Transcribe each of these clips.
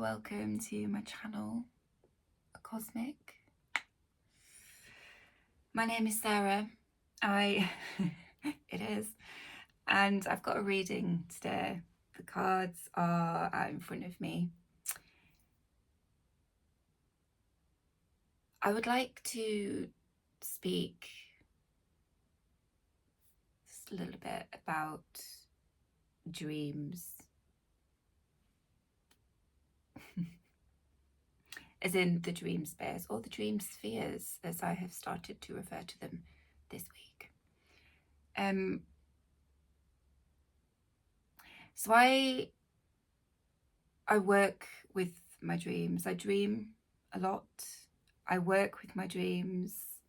welcome to my channel, Occosmik. My name is Sarah. It is, and I've got a reading today. The cards are out in front of me. I would like to speak just a little bit about dreams. As in the dream space, or the dream spheres, as I have started to refer to them this week. So I work with my dreams. I dream a lot. I work with my dreams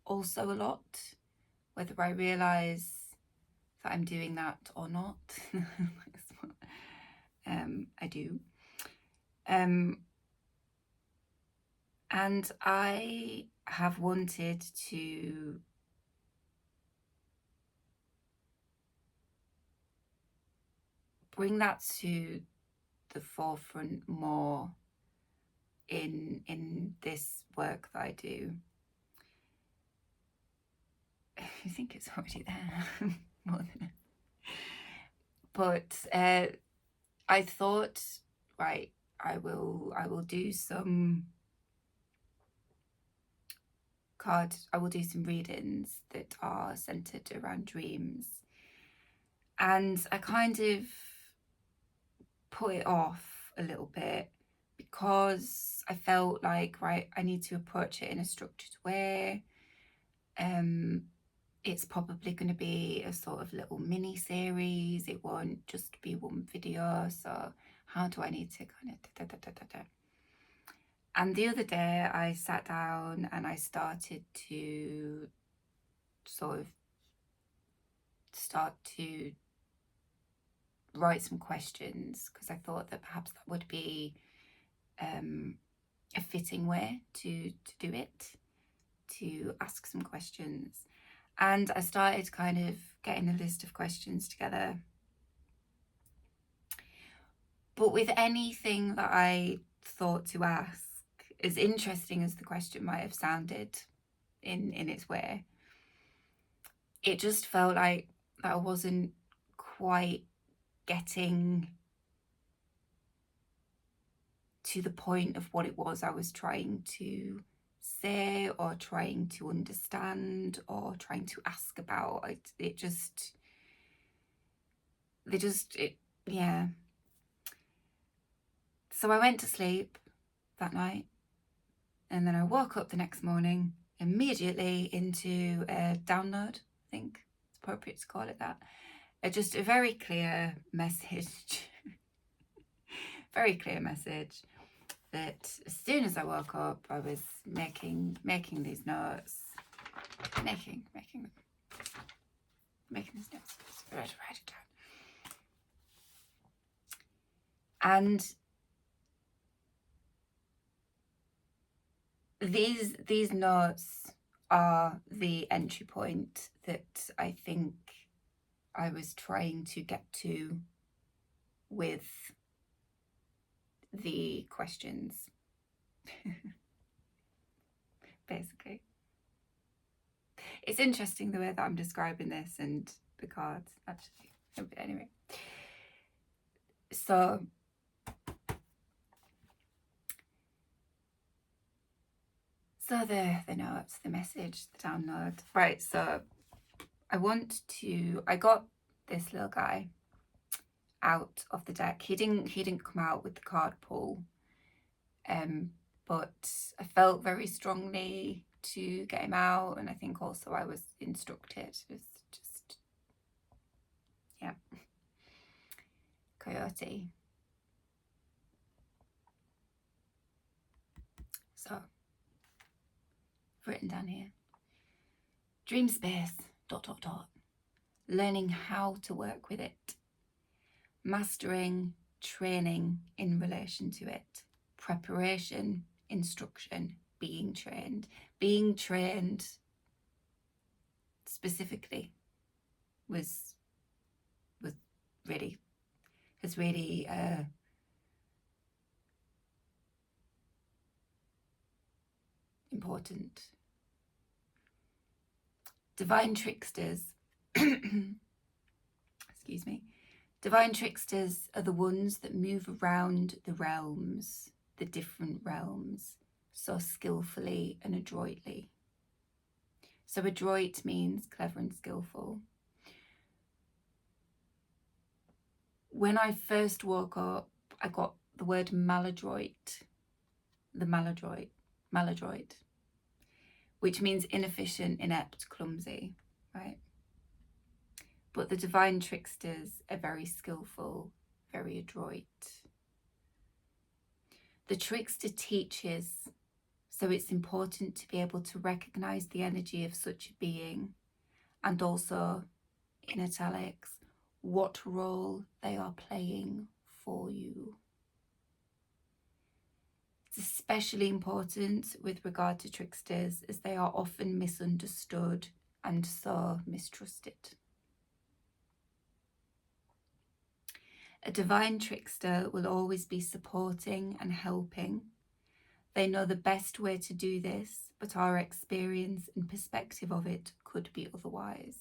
also a lot, whether I realise that I'm doing that or not. I do. And I have wanted to bring that to the forefront more in this work that I do. I think it's already there. More than but I thought, right, I will do some readings that are centered around dreams. And I kind of put it off a little bit because I felt like, right, I need to approach it in a structured way. It's probably going to be a sort of little mini series. It won't just be one video. So how do I need to kind of And the other day I sat down and I started to write some questions, because I thought that perhaps that would be a fitting way to do it, to ask some questions. And I started kind of getting a list of questions together. But with anything that I thought to ask, as interesting as the question might have sounded in its way, it just felt like that I wasn't quite getting to the point of what it was I was trying to say, or trying to understand, or trying to ask about. Yeah. So I went to sleep that night, and then I woke up the next morning immediately into a download, I think it's appropriate to call it that. Just a very clear message, very clear message, that as soon as I woke up, I was making these notes, making these notes. Write it down. And these notes are the entry point that I think I was trying to get to with the questions. Basically, it's interesting the way that I'm describing this and the cards, actually. Anyway, so the notes, the message, the download. Right, so I got this little guy out of the deck. He didn't come out with the card pull, but I felt very strongly to get him out, and I think also I was instructed. It was just, yeah, Coyote. So I've written down here, dream space, ... learning how to work with it, mastering, training in relation to it, preparation, instruction, being trained specifically has really important. Divine tricksters, excuse me, divine tricksters are the ones that move around the realms, the different realms, so skillfully and adroitly. So adroit means clever and skillful. When I first woke up, I got the word maladroit, maladroit, which means inefficient, inept, clumsy, right? But the divine tricksters are very skillful, very adroit. The trickster teaches, so it's important to be able to recognize the energy of such a being, and also, in italics, what role they are playing for you. It's especially important with regard to tricksters, as they are often misunderstood and so mistrusted. A divine trickster will always be supporting and helping. They know the best way to do this, but our experience and perspective of it could be otherwise.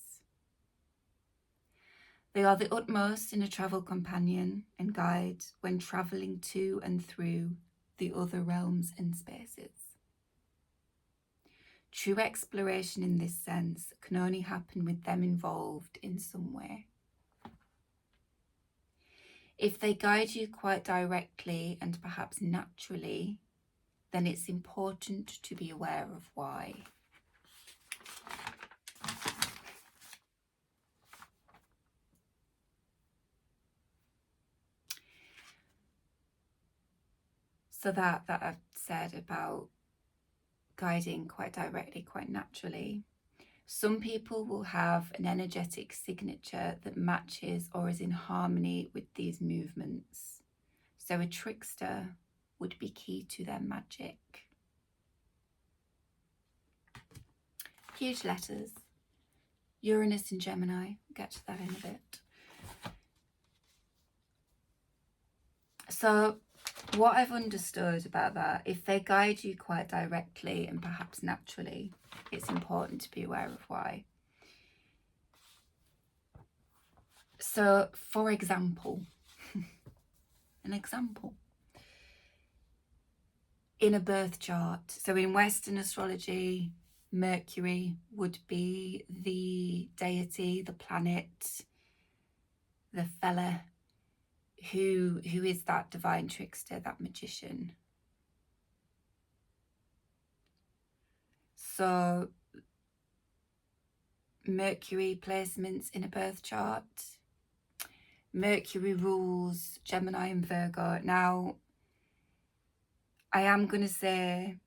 They are the utmost in a travel companion and guide when travelling to and through the other realms and spaces. True exploration in this sense can only happen with them involved in some way. If they guide you quite directly and perhaps naturally, then it's important to be aware of why. So that I've said about guiding quite directly, quite naturally. Some people will have an energetic signature that matches or is in harmony with these movements. So a trickster would be key to their magic. Huge letters. Uranus and Gemini. We'll get to that in a bit. So what I've understood about that, if they guide you quite directly and perhaps naturally, it's important to be aware of why. So, for example, an example. In a birth chart, so in Western astrology, Mercury would be the deity, the planet, the fella who is that divine trickster, that magician. So Mercury placements in a birth chart. Mercury rules Gemini and Virgo. Now, I am going to say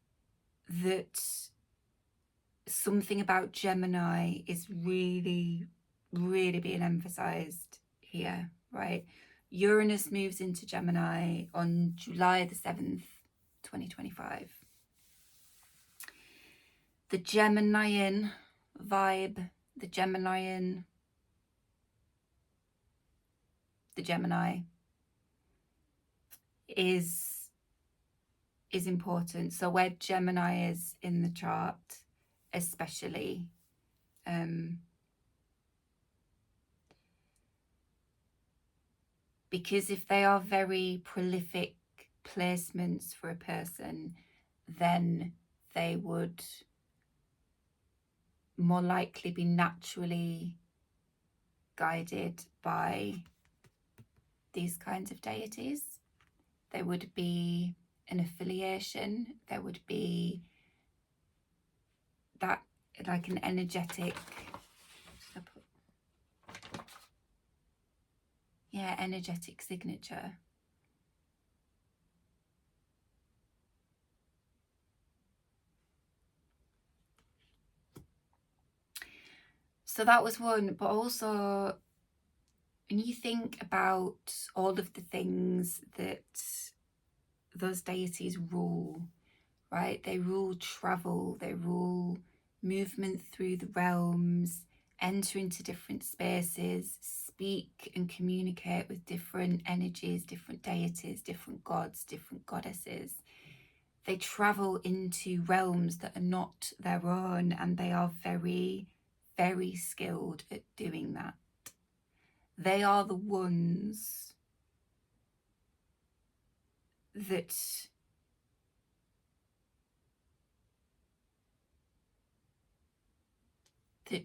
that something about Gemini is really, really being emphasized here, right? Uranus moves into Gemini on July the 7th, 2025. The Geminian vibe, the Gemini is important. So where Gemini is in the chart, especially, because if they are very prolific placements for a person, then they would more likely be naturally guided by these kinds of deities. There would be an affiliation, there would be that, like an energetic, energetic signature. So that was one, but also when you think about all of the things that those deities rule, right? They rule travel, they rule movement through the realms, enter into different spaces, speak and communicate with different energies, different deities, different gods, different goddesses. they travel into realms that are not their own, and they are very, very skilled at doing that. They are the ones that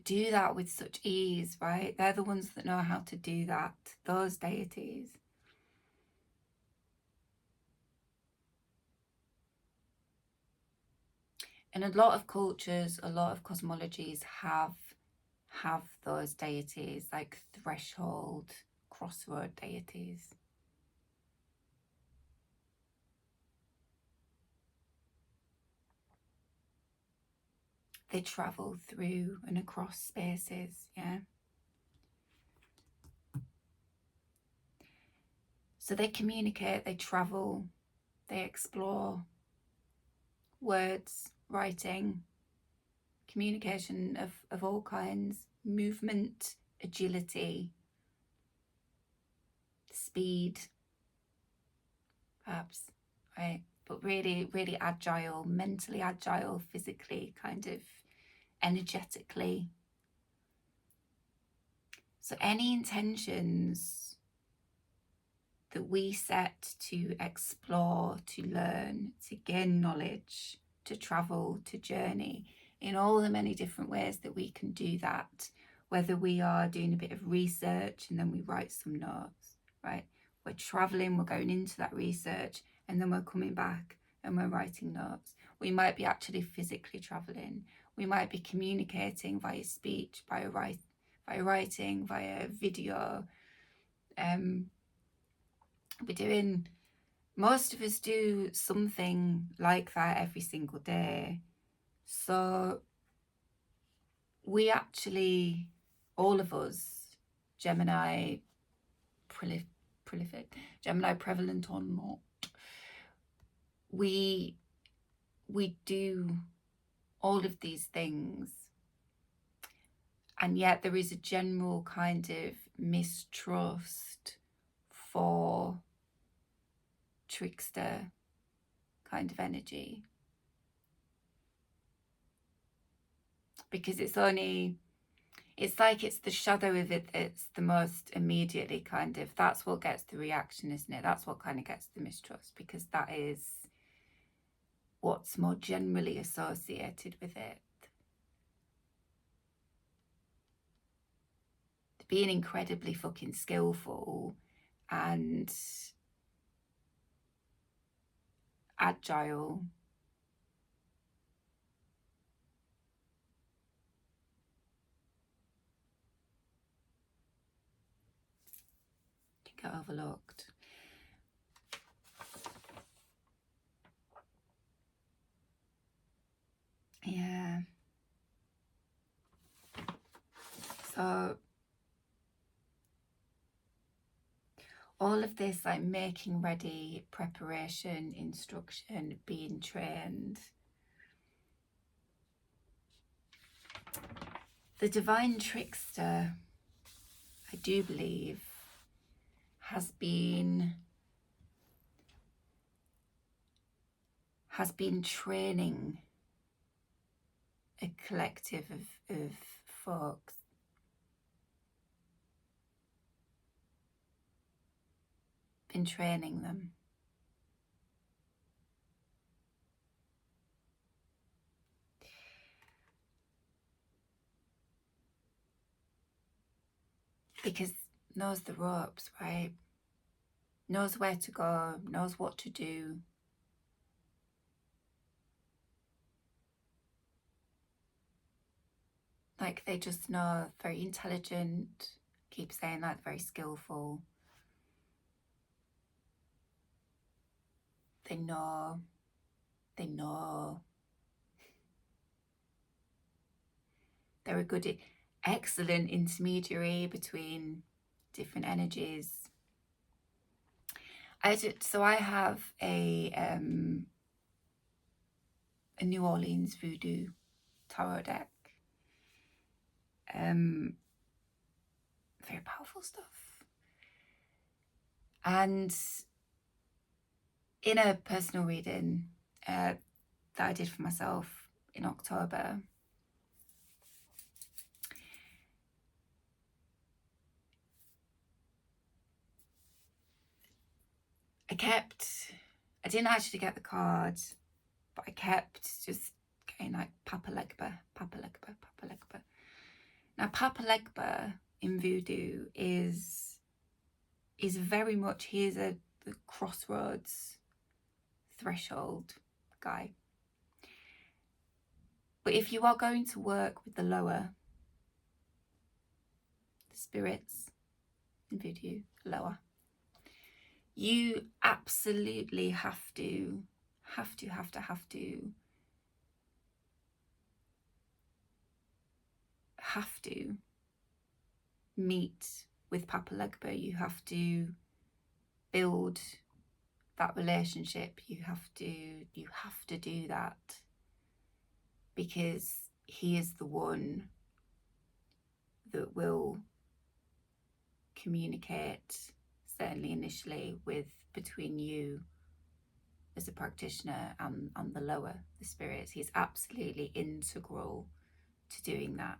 do that with such ease, right? They're the ones that know how to do that, those deities. And a lot of cultures, a lot of cosmologies have those deities, like threshold, crossroad deities. They travel through and across spaces, yeah? So they communicate, they travel, they explore words, writing, communication of all kinds, movement, agility, speed, perhaps, right? But really, really agile, mentally agile, physically, kind of energetically. So any intentions that we set to explore, to learn, to gain knowledge, to travel, to journey, in all the many different ways that we can do that, whether we are doing a bit of research and then we write some notes, right? We're traveling, we're going into that research, and then we're coming back and we're writing notes. We might be actually physically traveling. We might be communicating via speech, via writing, via video. We're doing, most of us do something like that every single day. So we actually, all of us, Gemini prolific, Gemini prevalent or not, we do all of these things, and yet there is a general kind of mistrust for trickster kind of energy, because it's like it's the shadow of it that's the most immediately kind of, that's what gets the reaction, isn't it? That's what kind of gets the mistrust, because that is what's more generally associated with it. Being incredibly fucking skillful and agile. Can get overlooked. Yeah. So all of this, like making ready, preparation, instruction, being trained. The divine trickster, I do believe, has been training a collective of folks. Been training them. Because knows the ropes, right? Knows where to go, knows what to do. Like they just know, very intelligent, keep saying that, very skillful. They know. They're a good, excellent intermediary between different energies. So I have a New Orleans voodoo tarot deck. Very powerful stuff. And in a personal reading, that I did for myself in October. I didn't actually get the card, but I kept just getting like Papa Legba, Papa Legba, Papa Legba. Now Papa Legba in voodoo is very much, he is the crossroads threshold guy. But if you are going to work with the lower, the spirits in voodoo, lower, you absolutely have to meet with Papa Legba. You have to build that relationship. You have to do that, because he is the one that will communicate, certainly initially, between you as a practitioner and the lower, the spirits. He's absolutely integral to doing that.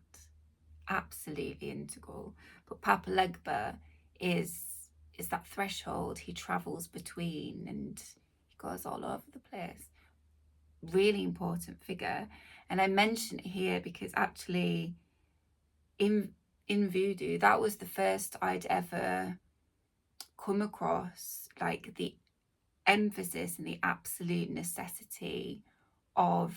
Absolutely integral. But Papa Legba is that threshold. He travels between and he goes all over the place. Really important figure. And I mention it here because actually in voodoo, that was the first I'd ever come across like the emphasis and the absolute necessity of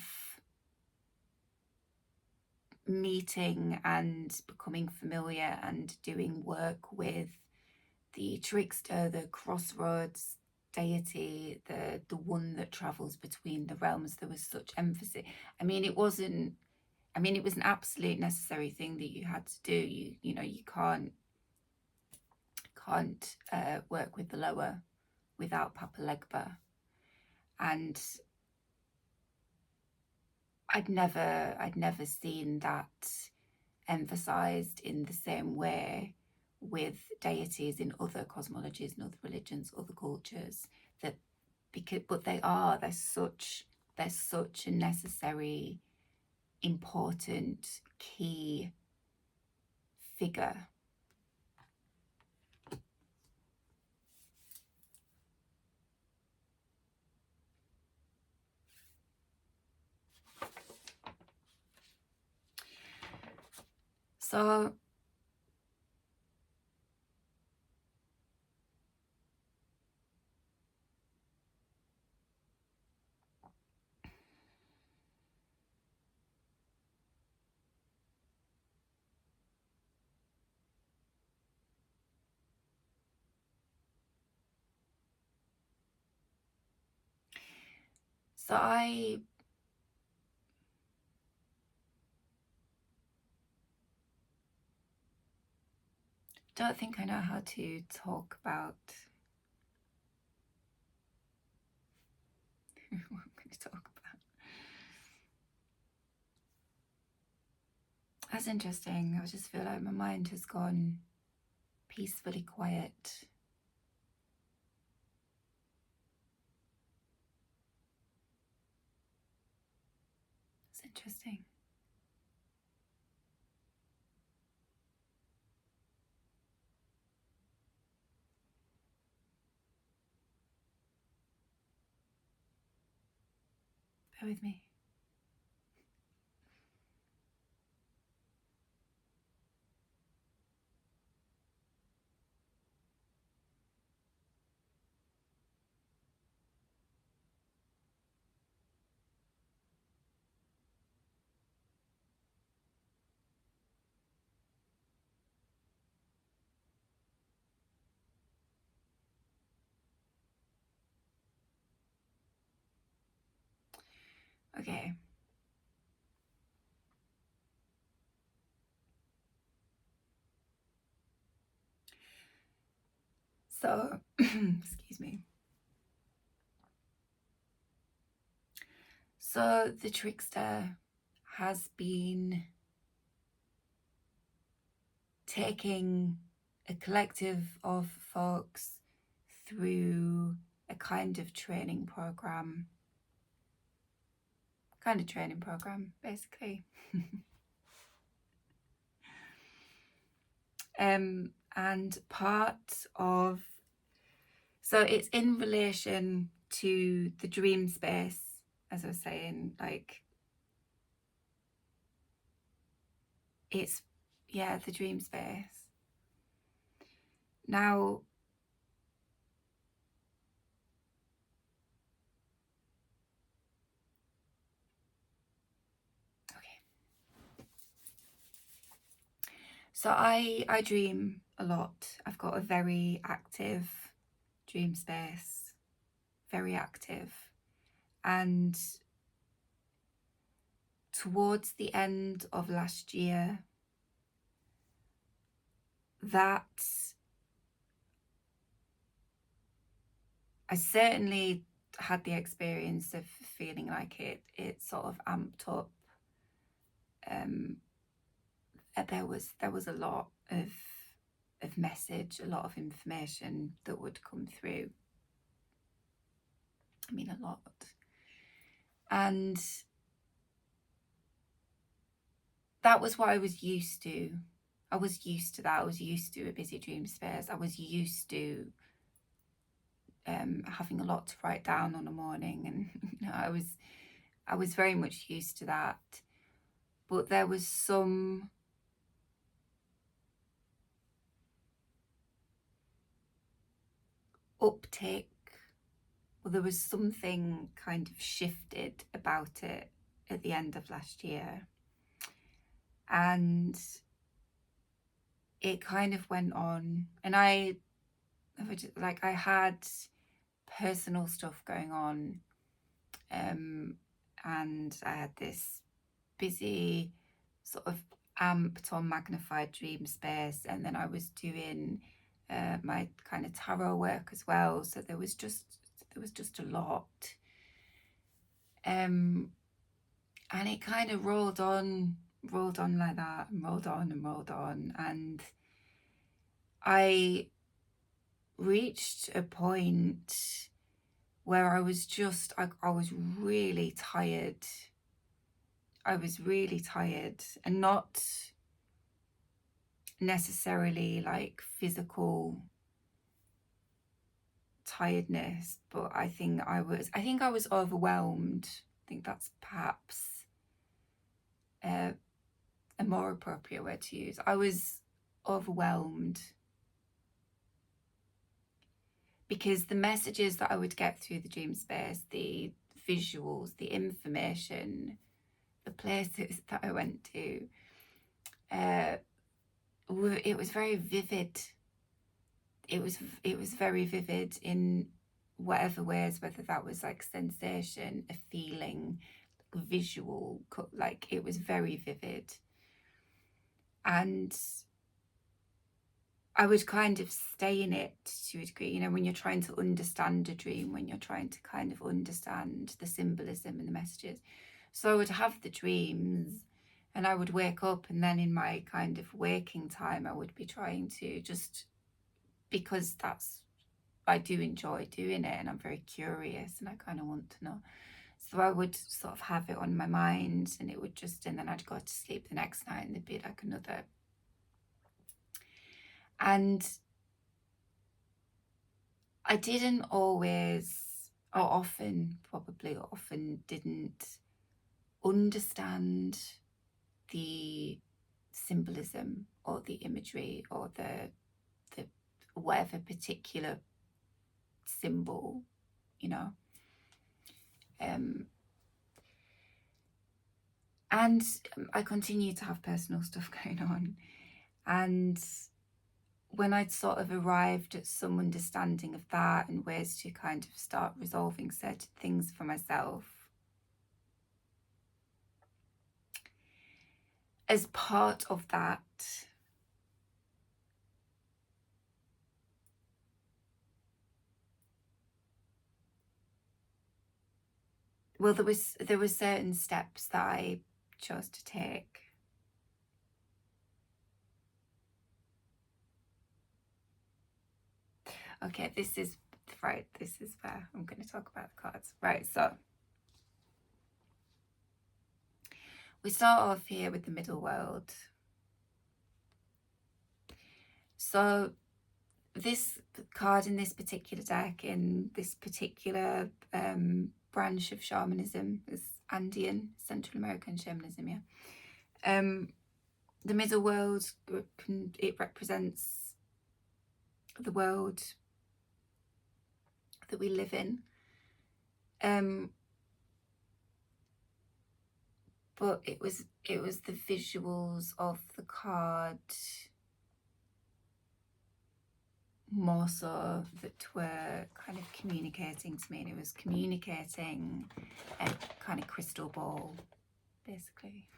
meeting and becoming familiar and doing work with the trickster, the crossroads deity, the one that travels between the realms. There was such emphasis. I mean, it was an absolute necessary thing that you had to do. You know, you can't work with the lower without Papa Legba. And I'd never seen that emphasized in the same way with deities in other cosmologies and other religions, other cultures. They're such a necessary, important, key figure. So I don't think I know how to talk about what I'm going to talk about. That's interesting. I just feel like my mind has gone peacefully quiet. It's interesting. Bear with me. Okay. So, excuse me. So the trickster has been taking a collective of folks through a kind of training program kind of training program, basically. And part of, so it's in relation to the dream space, as I was saying, like it's, yeah, the dream space. Now, so I dream a lot. I've got a very active dream space, very active. And towards the end of last year, that I certainly had the experience of feeling like it sort of amped up. There was a lot of message, a lot of information that would come through. I mean, a lot. And that was what I was used to. I was used to that. I was used to a busy dream space. I was used to having a lot to write down on a morning, and I was very much used to that. But there was some uptick, well, there was something kind of shifted about it at the end of last year, and it kind of went on, and I had personal stuff going on, and I had this busy sort of amped or magnified dream space, and then I was doing my kind of tarot work as well, so there was just a lot, and it kind of rolled on like that, and rolled on, and I reached a point where I was really tired. I was really tired, and not necessarily like physical tiredness, but I think I was overwhelmed. I think that's perhaps a more appropriate word to use. I was overwhelmed because the messages that I would get through the dream space, the visuals, the information, the places that I went to, it was very vivid. It was very vivid in whatever ways, whether that was like sensation, a feeling, visual, like it was very vivid. And I would kind of stay in it to a degree, you know, when you're trying to understand a dream, when you're trying to kind of understand the symbolism and the messages. So I would have the dreams, and I would wake up, and then in my kind of waking time, I would be trying to just, because I do enjoy doing it, and I'm very curious, and I kind of want to know. So I would sort of have it on my mind, and it would just, and then I'd go to sleep the next night, and there'd be like another. And I didn't always, or often didn't understand the symbolism or the imagery or the whatever particular symbol, you know. And I continue to have personal stuff going on, and when I'd sort of arrived at some understanding of that and ways to kind of start resolving certain things for myself, as part of that, well, there were certain steps that I chose to take. Okay, this is where I'm going to talk about the cards. Right, so We start off here with the middle world. So this card in this particular deck, in this particular branch of shamanism, is Andean, Central American shamanism, yeah. The middle world, it represents the world that we live in. But it was the visuals of the card more so that were kind of communicating to me, and it was communicating a kind of crystal ball, basically,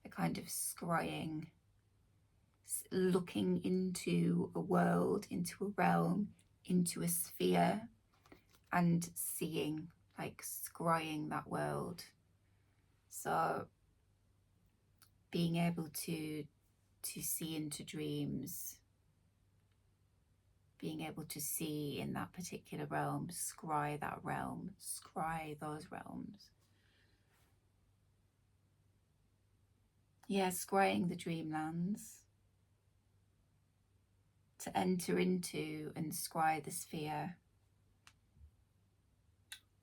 a kind of scrying, looking into a world, into a realm, into a sphere, and seeing, like scrying that world. So being able to see into dreams, being able to see in that particular realm, scry that realm, scry those realms. Yeah, scrying the dreamlands, to enter into and scry the sphere.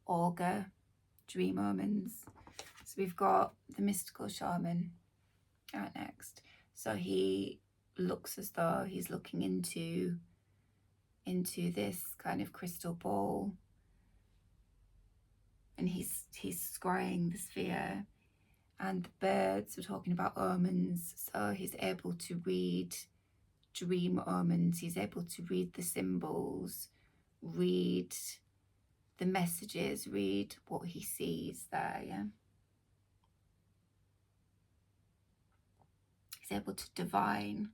Augur, dream omens. So we've got the mystical shaman out next. So he looks as though he's looking into this kind of crystal ball, and he's scrying the sphere. And the birds were talking about omens, so he's able to read dream omens, he's able to read the symbols, read the messages, read what he sees there, yeah. He's able to divine,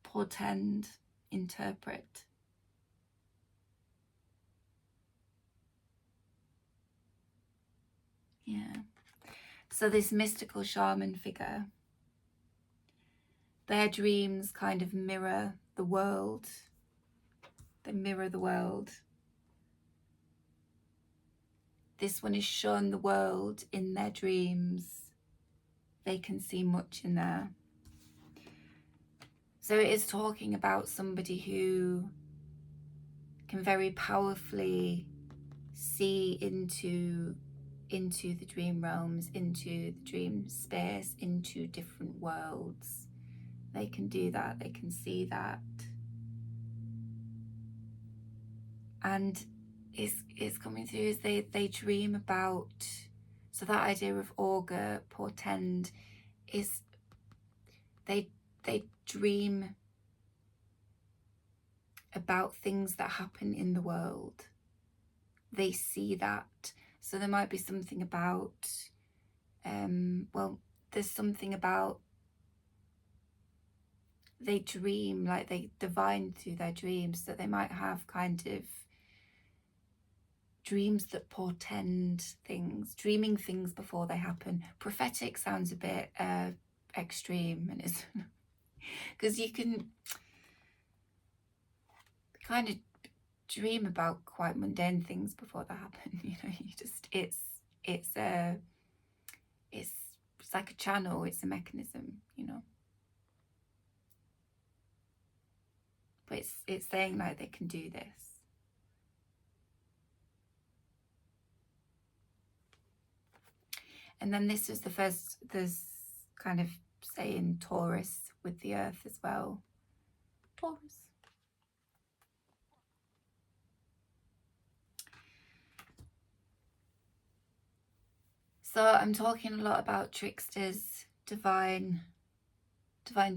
portend, interpret. Yeah. So this mystical shaman figure, their dreams kind of mirror the world. They mirror the world. This one is shown the world in their dreams. They can see much in there. So it is talking about somebody who can very powerfully see into the dream realms, into the dream space, into different worlds. They can do that, they can see that. And is coming through is they dream about, so that idea of augur, portend, is they dream about things that happen in the world. They see that. So there might be something about, well, there's something about, they dream, like they divine through their dreams, that they might have kind of dreams that portend things, dreaming things before they happen. Prophetic sounds a bit extreme, and it's because you can kind of dream about quite mundane things before they happen. You know, you just it's like a channel, it's a mechanism, you know. But it's saying like they can do this. And then this was the first, there's kind of saying Taurus with the earth as well. Taurus. So I'm talking a lot about tricksters, divine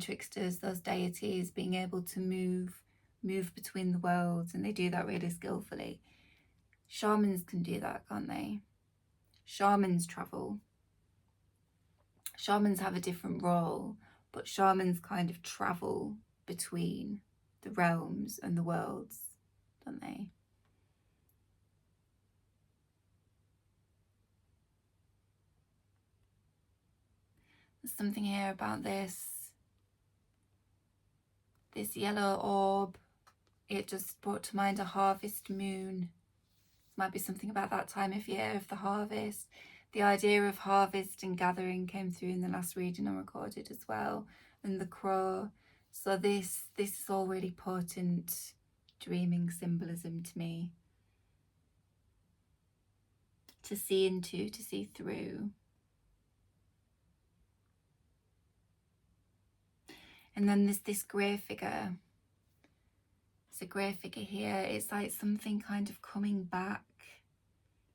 tricksters, those deities being able to move between the worlds, and they do that really skillfully. Shamans can do that, can't they? Shamans travel. Shamans have a different role, but shamans kind of travel between the realms and the worlds, don't they? There's something here about this yellow orb. It just brought to mind a harvest moon. Might be something about that time of year of the harvest. The idea of harvest and gathering came through in the last reading I recorded as well, and the crow. So this is all really potent dreaming symbolism to me. To see into, to see through. And then there's this grey figure. It's a grey figure here. It's like something kind of coming back,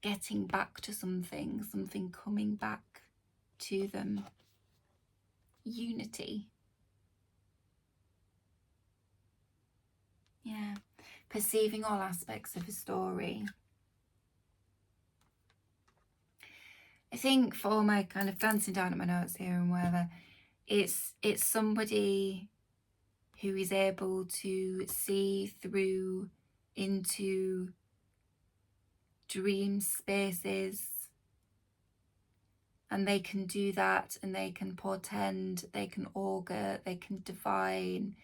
getting back to something coming back to them. Unity. Yeah. Perceiving all aspects of a story. I think for my kind of glancing down at my notes here and wherever, it's somebody who is able to see through into dream spaces, and they can do that, and they can portend, they can augur, they can divine,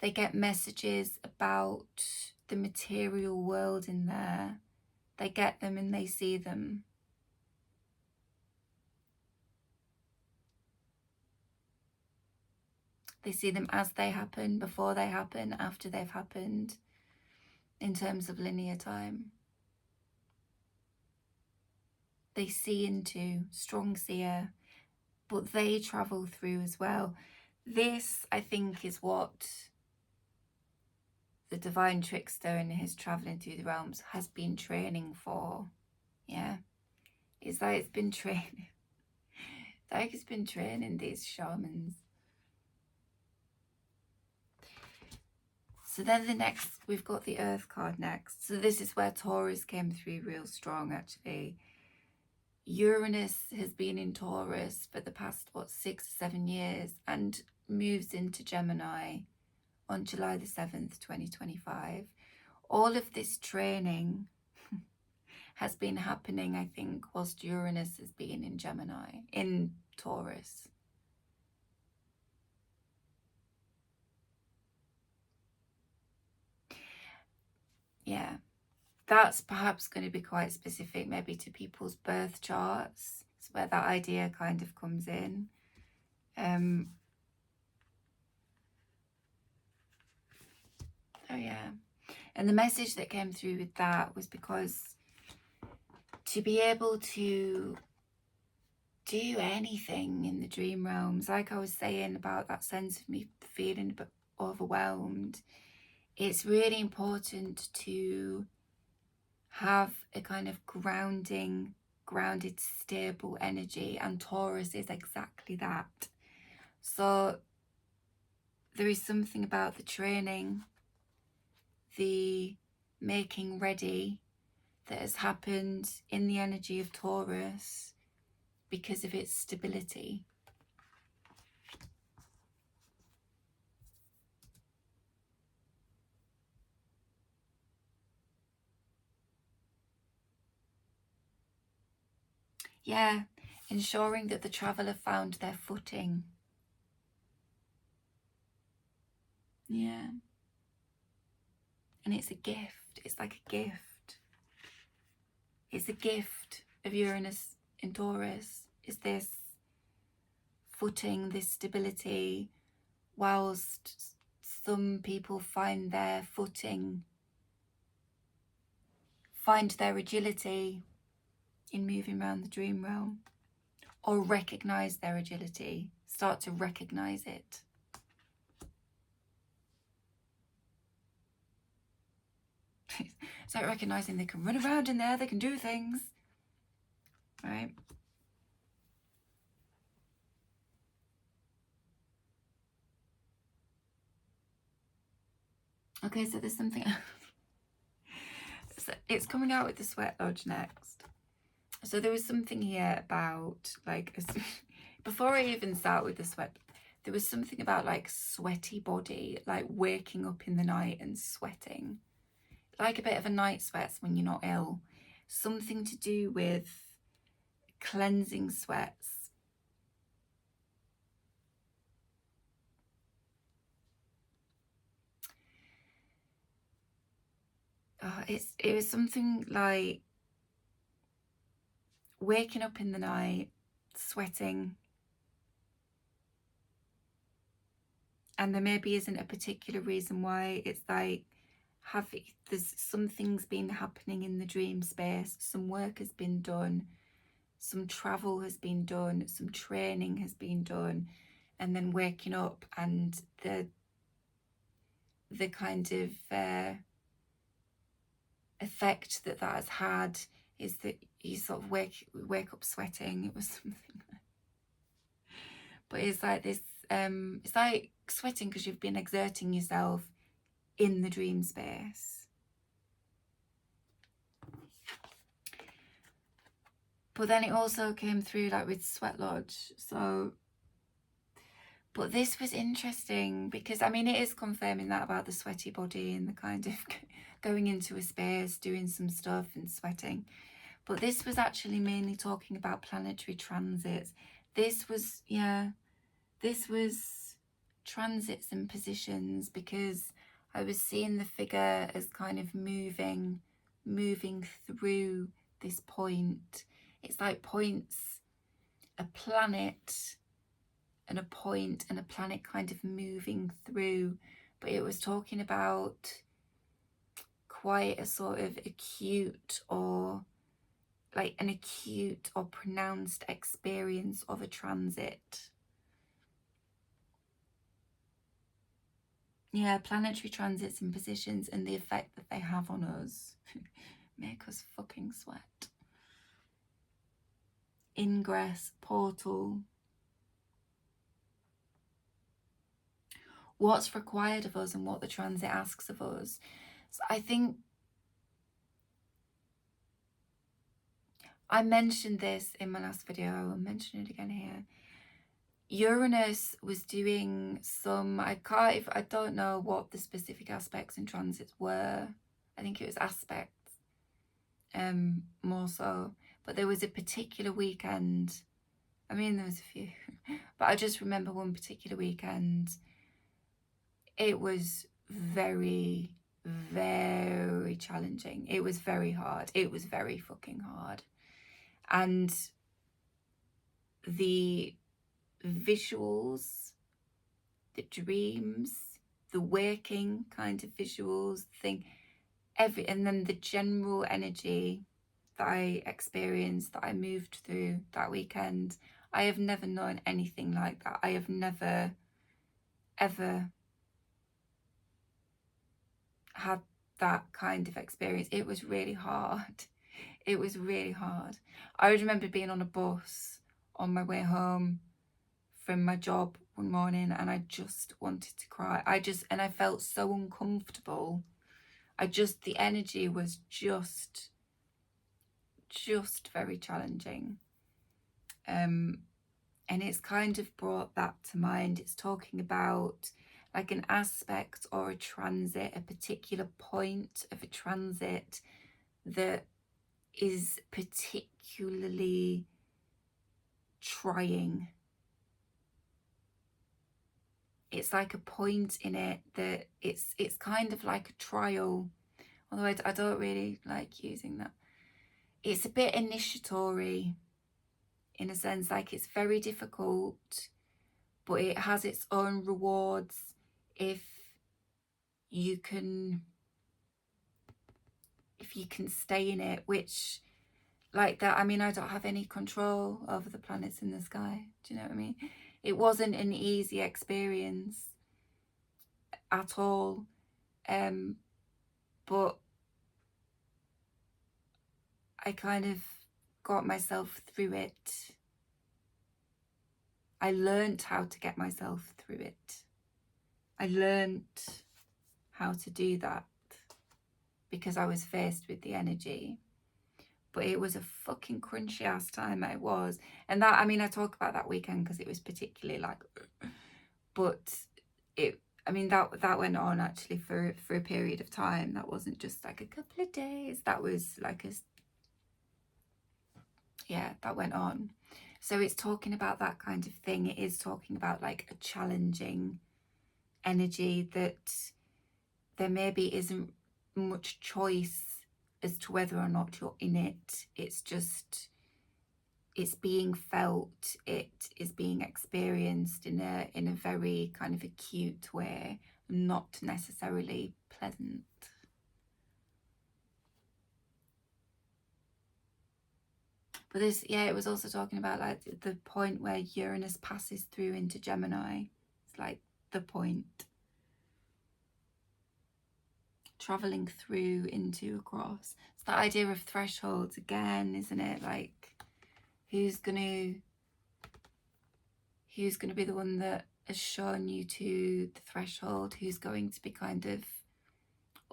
they get messages about the material world in there, they get them and they see them. They see them as they happen, before they happen, after they've happened, in terms of linear time. They see into, strong seer, but they travel through as well. This, I think, is what the divine trickster in his travelling through the realms has been training for. Yeah. It's like it's been training. Like it's been training these shamans. So then the next, we've got the Earth card next. So this is where Taurus came through real strong, actually. Uranus has been in Taurus for the past, 6 or 7 years, and moves into Gemini on July the 7th, 2025. All of this training has been happening, I think, whilst Uranus has been in Gemini, in Taurus. Yeah, that's perhaps going to be quite specific maybe to people's birth charts. It's where that idea kind of comes in. Oh yeah, and the message that came through with that was because to be able to do anything in the dream realms, like I was saying about that sense of me feeling a bit overwhelmed, it's really important to have a kind of grounded, stable energy, and Taurus is exactly that. So there is something about the training, the making ready that has happened in the energy of Taurus because of its stability. Yeah, ensuring that the traveller found their footing. Yeah. And it's a gift. It's like a gift. It's a gift of Uranus in Taurus. Is this footing, this stability, whilst some people find their footing, find their agility in moving around the dream realm, or recognise their agility, start to recognise it. Start recognising they can run around in there, they can do things, right? Okay, so there's something so it's coming out with the sweat lodge next. So there was something here about, like, before I even start with the sweat, there was something about like sweaty body, like waking up in the night and sweating, like a bit of a night sweats when you're not ill. Something to do with cleansing sweats. It was something like waking up in the night, sweating, and there maybe isn't a particular reason why. It's like there's some things been happening in the dream space, some work has been done, some travel has been done, some training has been done, and then waking up and the kind of effect that has had is that you sort of wake up sweating. It was something like, but it's like this it's like sweating because you've been exerting yourself in the dream space. But then it also came through like with Sweat Lodge. So, but this was interesting because, I mean, it is confirming that about the sweaty body and the kind of going into a space, doing some stuff and sweating. But this was actually mainly talking about planetary transits. This was, yeah, this was transits and positions, because I was seeing the figure as kind of moving through this point. It's like points, a planet and a point and a planet kind of moving through. But it was talking about quite a sort of acute or like an acute or pronounced experience of a transit. Yeah, planetary transits and positions and the effect that they have on us. Make us fucking sweat. Ingress, portal. What's required of us and what the transit asks of us. So I think I mentioned this in my last video. I'll mention it again here. Uranus was doing some, I don't know what the specific aspects and transits were. I think it was aspects, more so. But there was a particular weekend. I mean, there was a few, but I just remember one particular weekend. It was very, very challenging. It was very hard. It was very fucking hard. And the visuals, the dreams, the waking kind of visuals thing, and then the general energy that I experienced, that I moved through that weekend. I have never known anything like that. I have never, ever had that kind of experience. It was really hard. It was really hard. I remember being on a bus on my way home from my job one morning and I just wanted to cry. And I felt so uncomfortable. The energy was just very challenging. And it's kind of brought that to mind. It's talking about like an aspect or a transit, a particular point of a transit that is particularly trying. It's like a point in it that it's kind of like a trial, although I don't really like using that. It's a bit initiatory in a sense, like it's very difficult, but it has its own rewards if you can stay in it, which, like that, I mean, I don't have any control over the planets in the sky. Do you know what I mean? It wasn't an easy experience at all, but I kind of got myself through it. I learned how to get myself through it. I learned how to do that because I was faced with the energy. But it was a fucking crunchy ass time, it was. And that, I mean, I talk about that weekend because it was particularly like, but I mean, that went on actually for a period of time. That wasn't just like a couple of days. That was like that went on. So it's talking about that kind of thing. It is talking about like a challenging energy that there maybe isn't much choice as to whether or not you're in it. It's just it's being felt, it is being experienced in a very kind of acute way, not necessarily pleasant. But this, yeah, it was also talking about like the point where Uranus passes through into Gemini. It's like the point. Traveling through into across. It's that idea of thresholds again, isn't it? Like who's gonna be the one that has shown you to the threshold, who's going to be kind of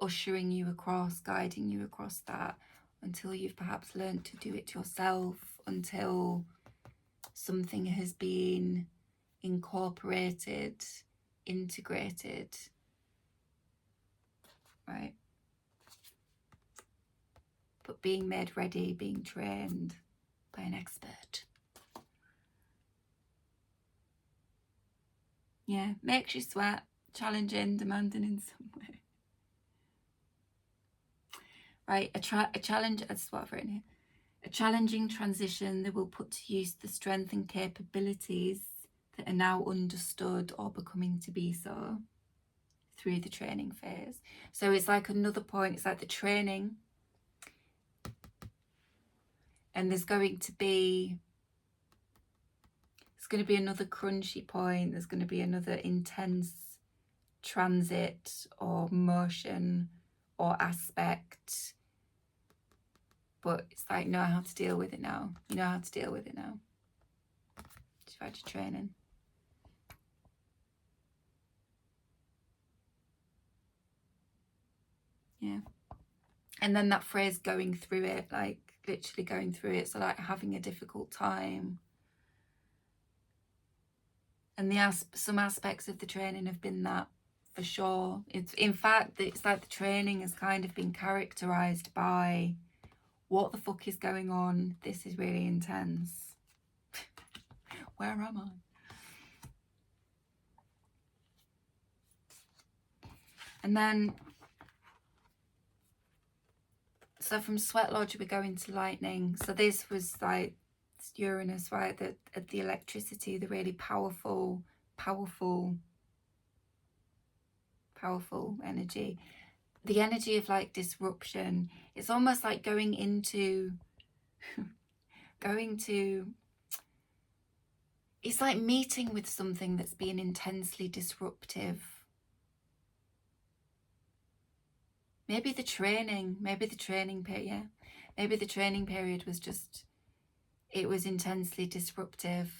ushering you across, guiding you across that, until you've perhaps learned to do it yourself, until something has been incorporated, integrated, right? But being made ready, being trained by an expert. Yeah, makes you sweat, challenging, demanding in some way. Right, a challenge, that's what I've written here. A challenging transition that will put to use the strength and capabilities that are now understood or becoming to be so through the training phase. So it's like another point, it's like the training, and there's going to be another crunchy point, there's going to be another intense transit or motion or aspect, but it's like, know how to deal with it now. You know how to deal with it now. You've had your training. Yeah. And then that phrase, going through it, like literally going through it, so like having a difficult time. And some aspects of the training have been that, for sure. It's, in fact, it's like the training has kind of been characterized by, what the fuck is going on? This is really intense. Where am I? And then, so from Sweat Lodge we go into lightning. So this was like Uranus, right? The electricity, the really powerful energy. The energy of like disruption. It's almost like going into it's like meeting with something that's been intensely disruptive. Maybe the training period, yeah. Maybe the training period was just, it was intensely disruptive.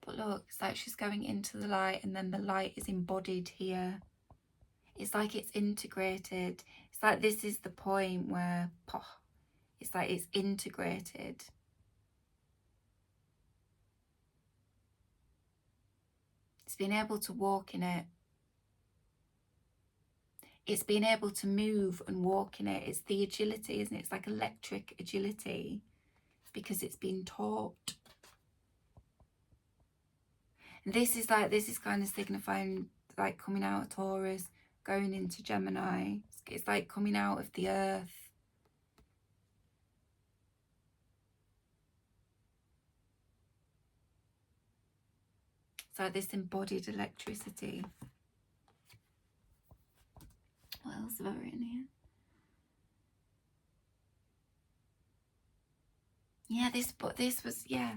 But look, it's like she's going into the light, and then the light is embodied here. It's like it's integrated. It's like this is the point where, it's like it's integrated. It's been able to walk in it. It's been able to move and walk in it. It's the agility, isn't it? It's like electric agility, because it's been taught. And this is kind of signifying like coming out of Taurus, going into Gemini. It's like coming out of the earth. It's like this embodied electricity. What else have I written here? Yeah, this was, yeah,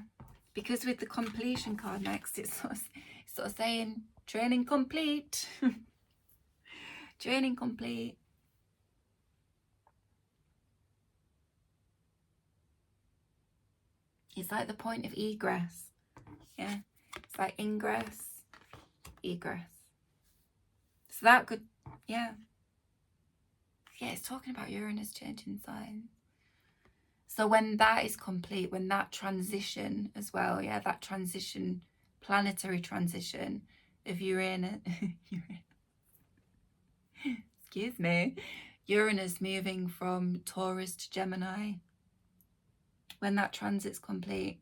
because with the completion card next, it's sort of saying training complete. Training complete. It's like the point of egress. Yeah, it's like ingress, egress. So that could, yeah, it's talking about Uranus changing signs. So when that is complete, when that transition as well, yeah, that transition, planetary transition of Uranus, excuse me, Uranus moving from Taurus to Gemini, when that transit's complete,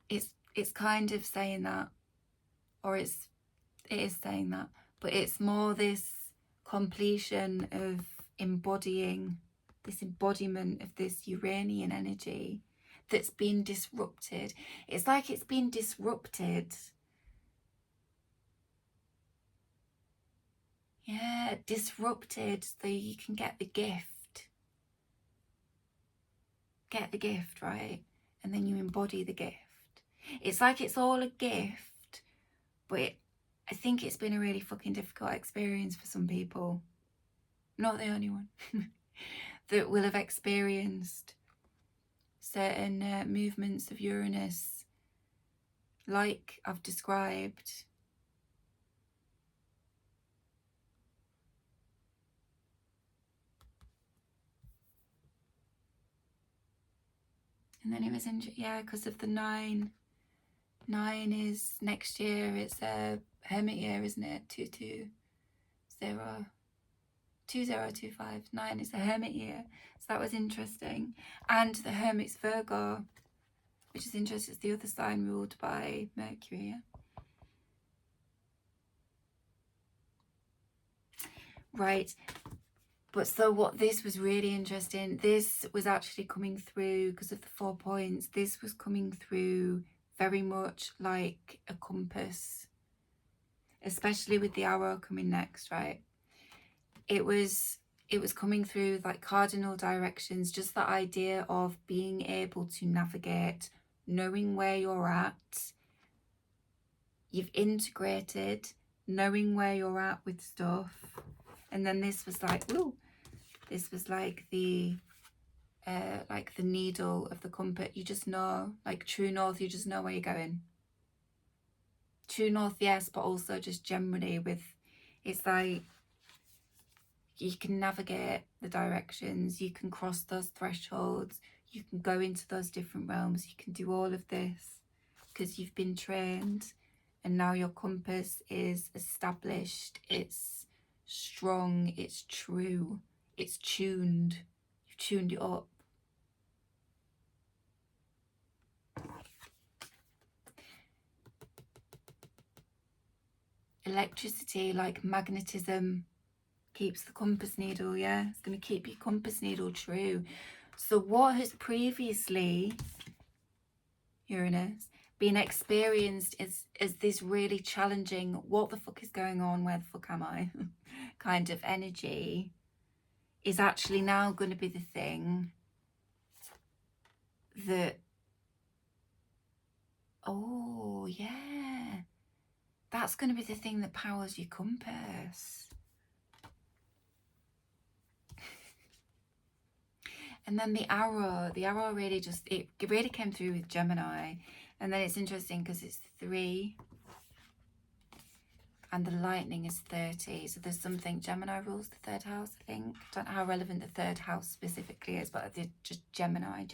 it's kind of saying that, or it is saying that, but it's more this completion of embodying this embodiment of this Uranian energy that's been disrupted. It's like it's been disrupted. Yeah, disrupted so you can get the gift. Get the gift, right? And then you embody the gift. It's like it's all a gift, but I think it's been a really fucking difficult experience for some people. Not the only one. That will have experienced certain movements of Uranus like I've described. And then it was because of the 9. 9 is next year. It's a hermit year, isn't it? 220 2025. 9 is a hermit year, so that was interesting. And the hermit's Virgo, which is interesting. It's the other sign ruled by Mercury. Right. But so what, this was really interesting. This was actually coming through because of the 4 points. This was coming through very much like a compass, especially with the arrow coming next, right? It was coming through like cardinal directions, just the idea of being able to navigate, knowing where you're at. You've integrated, knowing where you're at with stuff. And then this was like, ooh, this was like the needle of the compass. You just know, like true north, you just know where you're going. True north, yes, but also just generally with, it's like you can navigate the directions, you can cross those thresholds, you can go into those different realms, you can do all of this because you've been trained, and now your compass is established, it's strong, it's true, it's tuned. You've tuned it up. Electricity, like magnetism, keeps the compass needle. Yeah, it's going to keep your compass needle true. So what has previously, Uranus, been experienced is this really challenging, what the fuck is going on, where the fuck am I kind of energy, is actually now going to be the thing that, oh yeah, that's going to be the thing that powers your compass. And then the arrow really just, it really came through with Gemini. And then it's interesting because it's 3 and the lightning is 30. So there's something, Gemini rules the 3rd house, I think. Don't know how relevant the 3rd house specifically is, but I did just Gemini.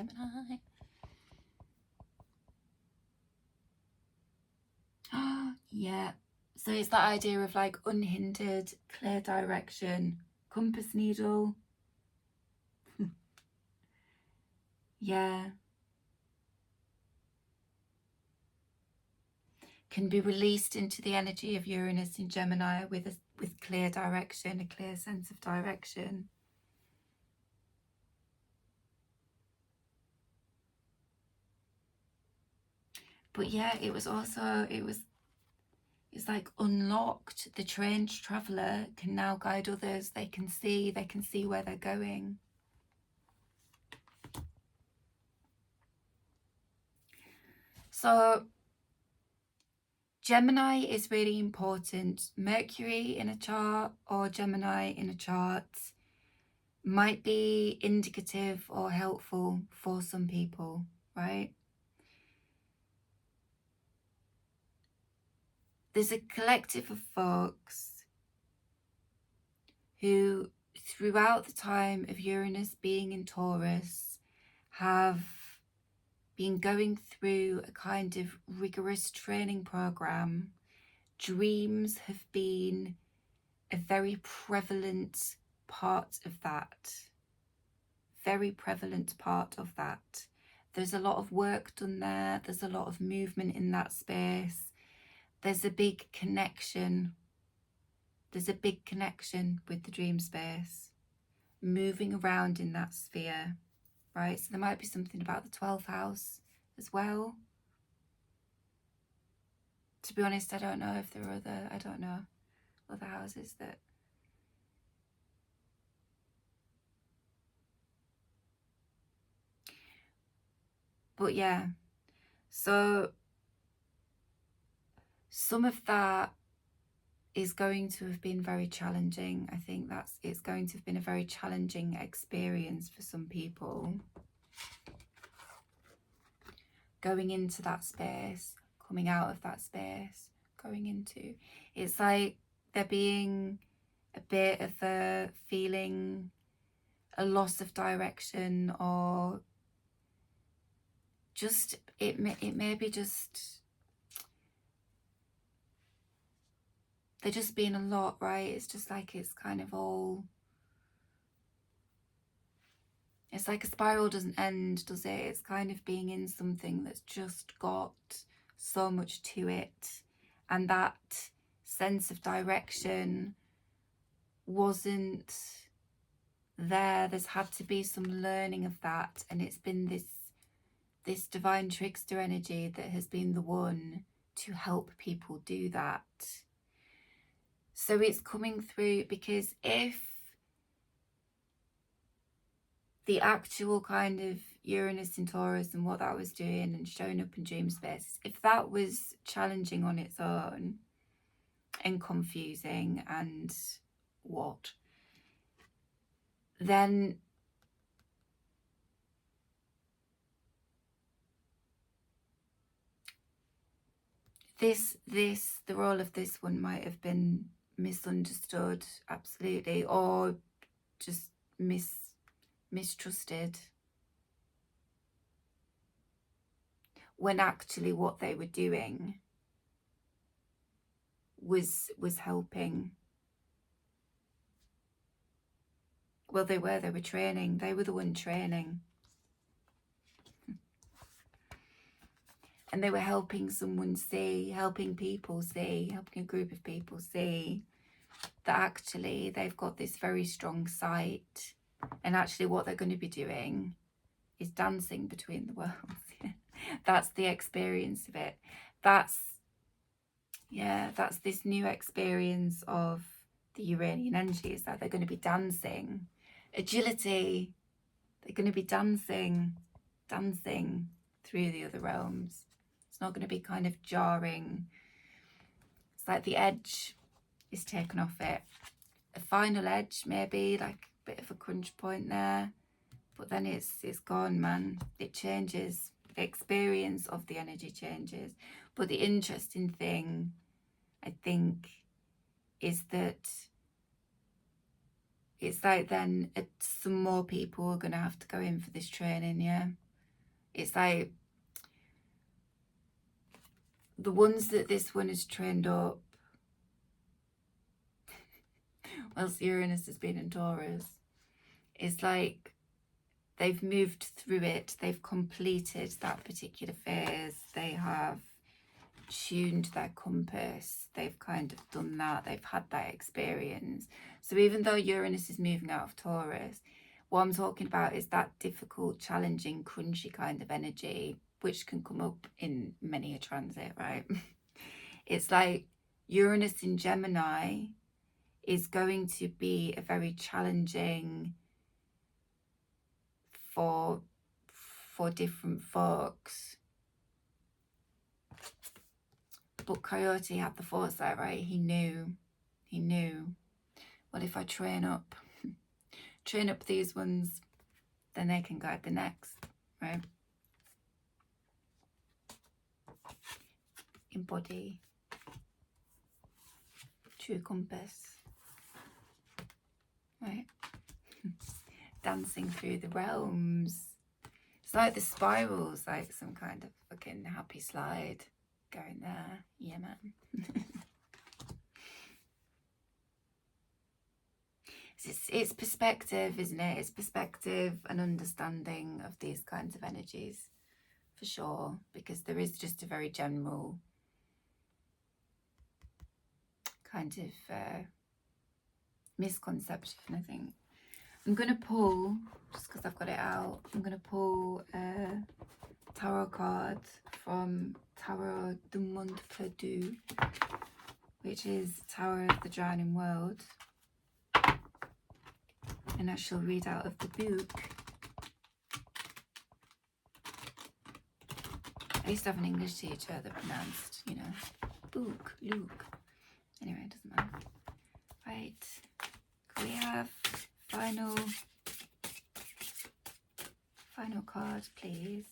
Yeah. So it's that idea of like unhindered, clear direction, compass needle. Yeah. Can be released into the energy of Uranus in Gemini with clear direction, a clear sense of direction. But yeah, it was also, it's like unlocked. The trained traveller can now guide others. They can see where they're going. So Gemini is really important. Mercury in a chart or Gemini in a chart might be indicative or helpful for some people, right? There's a collective of folks who, throughout the time of Uranus being in Taurus, have been going through a kind of rigorous training program. Dreams have been a very prevalent part of that. Very prevalent part of that. There's a lot of work done there. There's a lot of movement in that space. There's a big connection. There's a big connection with the dream space. moving around in that sphere, right? So there might be something about the 12th house as well. To be honest, I don't know if there are other houses that... But yeah, so some of that is going to have been very challenging. I think it's going to have been a very challenging experience for some people. Going into that space, coming out of that space, going into... It's like there being a bit of a feeling, a loss of direction, or just, it may be just... They're just being a lot, right? It's just like it's kind of all... It's like a spiral doesn't end, does it? It's kind of being in something that's just got so much to it. And that sense of direction wasn't there. There's had to be some learning of that. And it's been this divine trickster energy that has been the one to help people do that. So it's coming through, because if the actual kind of Uranus in Taurus and what that was doing and showing up in dream spaces, if that was challenging on its own and confusing and what, then the role of this one might have been misunderstood, absolutely, or just mistrusted, when actually what they were doing was helping. Well, they were training. They were the one training. And they were helping someone see, helping people see, helping a group of people see that actually they've got this very strong sight. And actually what they're going to be doing is dancing between the worlds. That's the experience of it. That's this new experience of the Uranian energy, is that they're going to be dancing. Agility. They're going to be dancing through the other realms. It's not going to be kind of jarring. It's like the edge is taken off it. A final edge, maybe, like a bit of a crunch point there. But then it's gone, man. It changes. The experience of the energy changes. But the interesting thing, I think, is that it's like then some more people are going to have to go in for this training, yeah? It's like the ones that this one has trained up, whilst Uranus has been in Taurus, it's like they've moved through it. They've completed that particular phase. They have tuned their compass. They've kind of done that. They've had that experience. So even though Uranus is moving out of Taurus, what I'm talking about is that difficult, challenging, crunchy kind of energy, which can come up in many a transit, right? It's like Uranus in Gemini is going to be a very challenging for different folks. But Coyote had the foresight, right? He knew. What if I train up these ones, then they can guide the next, right? Embody true compass, right? Dancing through the realms. It's like the spirals, like some kind of fucking happy slide going there. Yeah, man. It's perspective, isn't it? It's perspective and understanding of these kinds of energies, for sure, because there is just a very general kind of misconception, I think. I'm going to pull, just because I've got it out, I'm going to pull a tarot card from Tarot du Monde Perdu, which is Tarot of the Drowning World. And I shall read out of the book. I used to have an English teacher that pronounced, you know, book, Luke. Anyway, it doesn't matter. Right, can we have final card, please?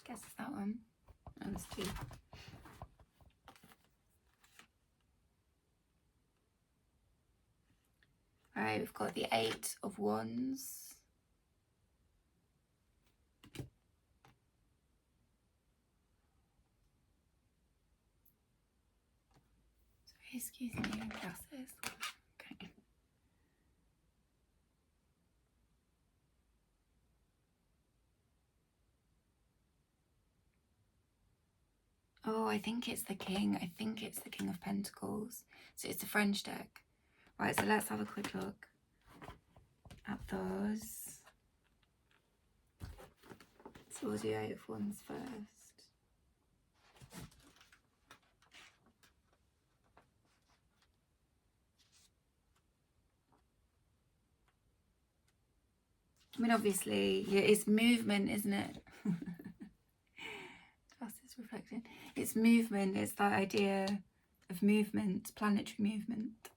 Guess it's that one. Oh, there's two. Alright, we've got the 8 of Wands. Sorry, excuse me, glasses. Okay. Oh, I think it's the King. I think it's the King of Pentacles. So it's a French deck. Right, so let's have a quick look at those. So we'll do 8 of Wands first. I mean, obviously, yeah, it's movement, isn't it? Glasses reflecting. It's movement. It's that idea of movement, planetary movement.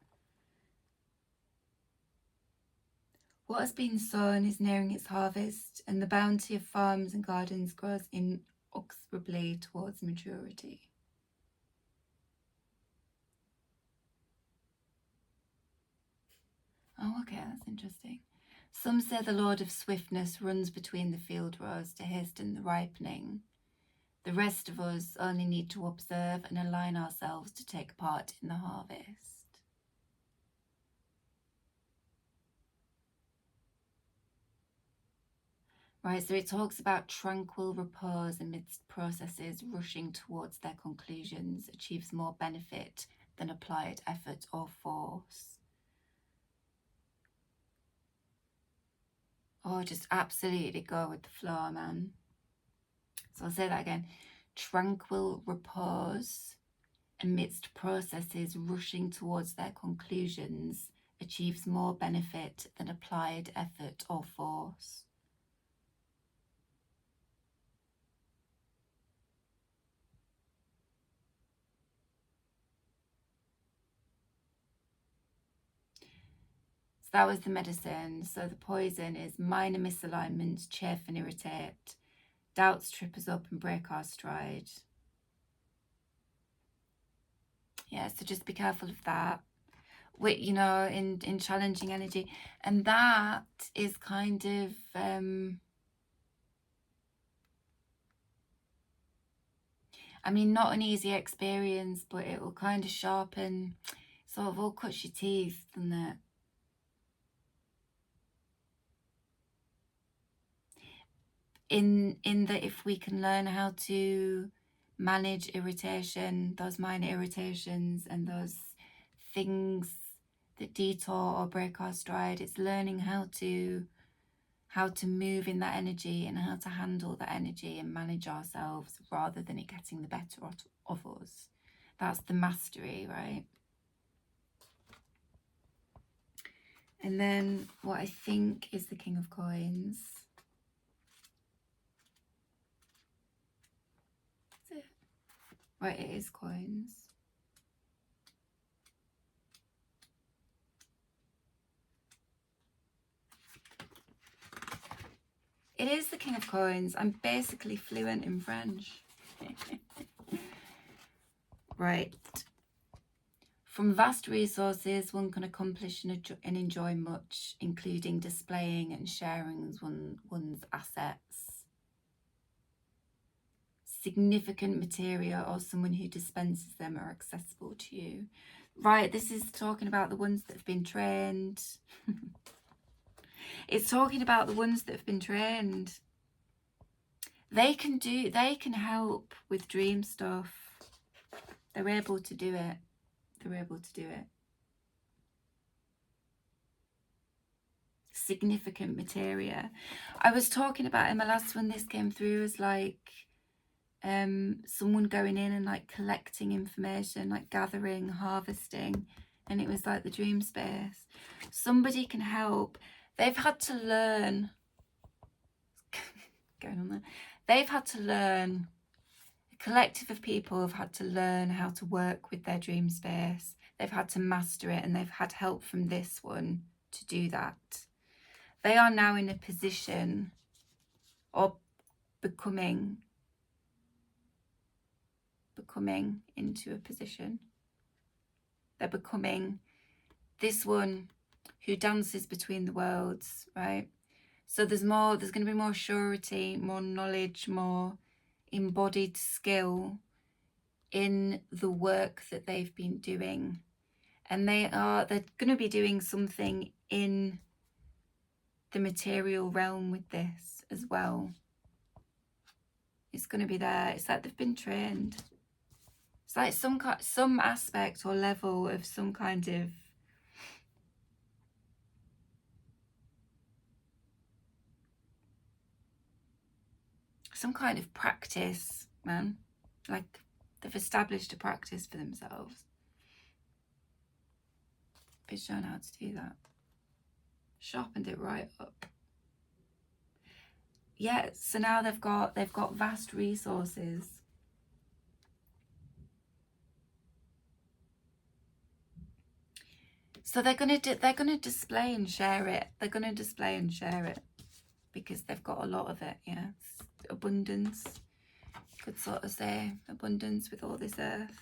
What has been sown is nearing its harvest, and the bounty of farms and gardens grows inexorably towards maturity. Oh, okay, that's interesting. Some say the Lord of Swiftness runs between the field rows to hasten the ripening. The rest of us only need to observe and align ourselves to take part in the harvest. Right, so it talks about tranquil repose amidst processes rushing towards their conclusions achieves more benefit than applied effort or force. Oh, just absolutely go with the flow, man. So I'll say that again. Tranquil repose amidst processes rushing towards their conclusions achieves more benefit than applied effort or force. So that was the medicine. So the poison is minor misalignments, chafe and irritate. Doubts trip us up and break our stride. Yeah, so just be careful of that. You know, in challenging energy. And that is kind of I mean, not an easy experience, but it will kind of sharpen, sort of all cuts your teeth, doesn't it? In that if we can learn how to manage irritation, those minor irritations and those things that detour or break our stride, it's learning how to move in that energy and how to handle that energy and manage ourselves rather than it getting the better of us. That's the mastery, right? And then what I think is the King of Coins. Is it? Right, it is coins. It is the King of Coins. I'm basically fluent in French. Right. From vast resources, one can accomplish and enjoy much, including displaying and sharing one's assets. Significant material or someone who dispenses them are accessible to you. Right, this is talking about the ones that have been trained. It's talking about the ones that have been trained. They can help with dream stuff. They're able to do it. They're able to do it. Significant materia. I was talking about in my last one, this came through as like someone going in and like collecting information, like gathering, harvesting, and it was like the dream space. Somebody can help. They've had to learn going on there. They've had to learn, a collective of people have had to learn how to work with their dream space. They've had to master it, and they've had help from this one to do that. They are now in a position of becoming into a position. They're becoming this one who dances between the worlds, right? So there's going to be more surety, more knowledge, more embodied skill in the work that they've been doing. And they're going to be doing something in the material realm with this as well. It's going to be there. It's like they've been trained. It's like some aspect or level of some kind of practice, man. Like they've established a practice for themselves. Been shown how to do that. Sharpened it right up. Yeah, so now they've got vast resources. So they're gonna display and share it. They're gonna display and share it because they've got a lot of it. Yeah, it's abundance. Could sort of say abundance with all this earth.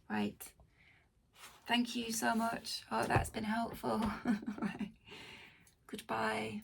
Right. Thank you so much. Oh, that's been helpful. Right. Goodbye.